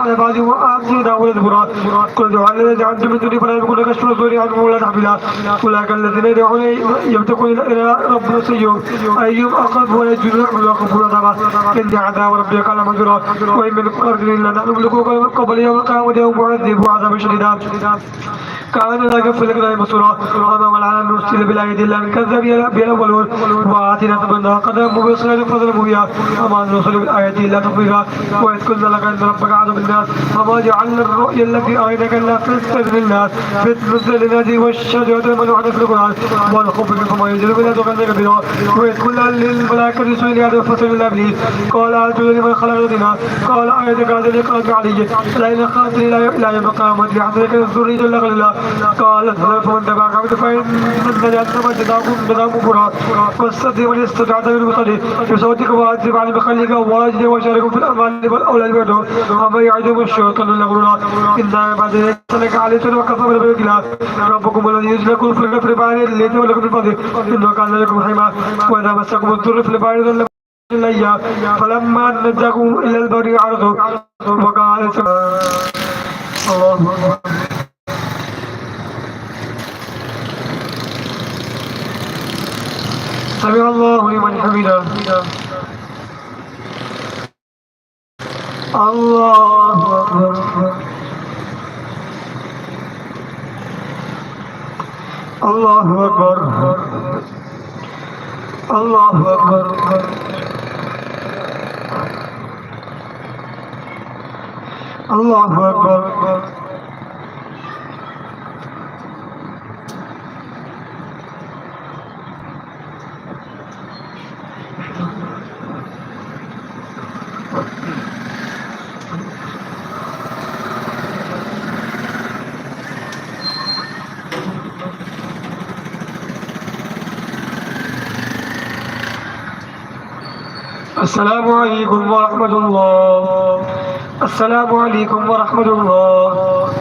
على بعض وآتينا أولى البراء قل دعوا الذين زعمتم من دونه فلا يملكون كشف الصدور عنهم ولا تحملا أولئك الذين يدعون يبتغون إلى ربنا سيئهم أيهم أقرب ولا يجوزون ولا غفور رحمة إن عذاب ربك على مجرى وإن من قرد إلا نحن نملكه قبل يوم القيامة يوم معذب عذابا شديدا كان لا يغفر لك لا مسرا وما منعنا ان نرسل بالايات الا ان كذب بالاولون واتينا ثمنها قدم مبصرا فضل مبيا وما نرسل بالايات الا تخفيفا واذ قلنا لك ان ربك اعلم بالناس وما جعلنا الرؤيا التي اريناك الا فتنه للناس فتنه للناس والشجره الملعونه في القران والخبز فما ينزل من تغنى بها واذ قلنا للملائكه اسجدوا لادم فسجدوا الا ابليس قال اسجد لمن خلقت طينا قال ايتك هذا لقاء علي لئن اخرتني الى يوم القيامه ليحضرك الذريه لك قال فمن تبعك فإن جهنم جزاؤكم برا واستهزئ من استطعت من بصره بصوتك وأعذب عن بخليك واجد وشاركهم في الأموال والأولاد بعدهم ومن يعدهم الشيطان لغرورا إن بعد ذلك لك عليكم وكفى بالبيت الله ربكم الذي يزلكم في البحر بعد الليل ولكم الفضل إنه كان لكم رحيما وإذا مسكم الضر في البحر ضل إلي فلما نجاكم إلى البر عرضوا وقال الله سمع الله لمن حمده الله أكبر الله أكبر الله أكبر الله أكبر السلام عليكم ورحمة الله. السلام عليكم ورحمة الله.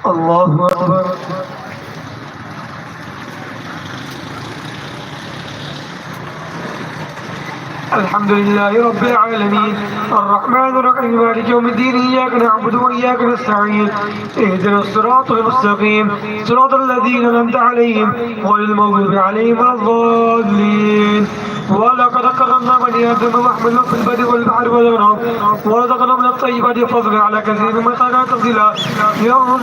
الله أكبر. الحمد لله رب العالمين الرحمن الرحيم مالك يوم الدين إياك نعبد وإياك نستعين اهدنا الصراط المستقيم صراط الذين أنعمت عليهم غير المغضوب عليهم ولا الضالين. ولقد كرمنا بني آدم وحملناهم في البر والبحر والغرام ورزقناهم من الطيبات فضلا على كثير ممن خلقنا تفضيلا. يوم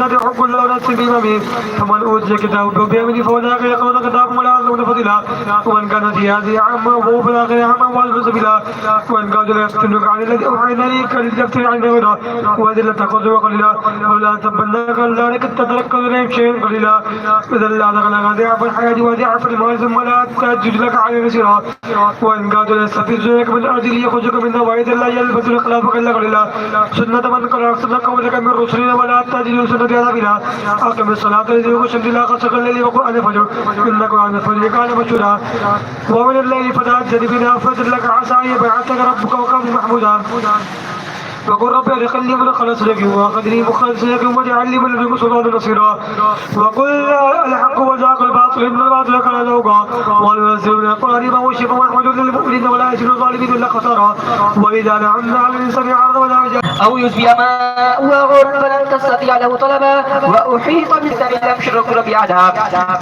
ندعو كل أناس بإمامهم فمن أوتي كتابه بيمينه فأولئك يقرؤون كتابهم ولا يظلمون فضيلا. ومن كان في هذه أعمى وهو في الآخرة أعمى وأضل سبيلا. وإن كانوا ليفتنوك عن الذي أوحينا إليك لتفتن عن غيره وإذا لاتخذوه قليلا ولولا تبناك ذلك تترك إليهم شيئا قليلا. إذا لأذقناك ضعف الحياة وضعف المال ثم لا تجد لك عليه نصيرا. وإن كادوا ليستفزونك من الأرض ليخرجوك منها وإذا لا يلبثون خلافك إلا قليلا. سنة من قد أرسلنا قبلك من رسلنا ولا تجد سنة عذابنا. أقم الصلاة لدلوك الشمس إلى غسق الليل وقرآن الفجر إن قرآن الفجر كان مشهودا. ومن الليل فتهجد بنا فجر لك عسى أن يبعثك ربك مقاما محمودا. وقل رب ادخلني من خلص لك واخذني مخلص لك واجعل لي من لدنك سلطانا نصيرا. وقل الحق وزاق الباطل ان الباطل كان زوقا. وننزل من القران ما هو شفاء ورحمة للمؤمنين ولا يزيد الظالمين الا خسارا. واذا نعمنا على الانسان عرض ولا او يصبح ماء غورا فلن تستطيع له طلبا واحيط بالسبيل لم يشرك ربي عذاب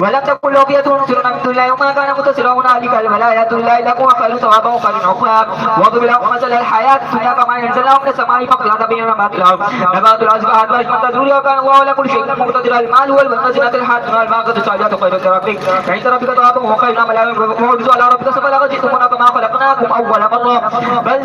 ولم تكن له فئة ينصرون من دون الله وما كان متصلا هنالك الملائكة لله لكم خير ثوابا وخير عقبا. واضرب لهم مثل الحياة الدنيا كما ينزلهم من السماء فاختلط به نبات الارض نبات الارض فأصبحت مخضرا وكان الله على كل شيء مقتدرا. المال والبنون الحاد والماء الصالحات خير ربك عند ربك ثوابا وخير عملا وعرضوا على ربك فلا جئتمونا كما خلقناكم اول مرة بل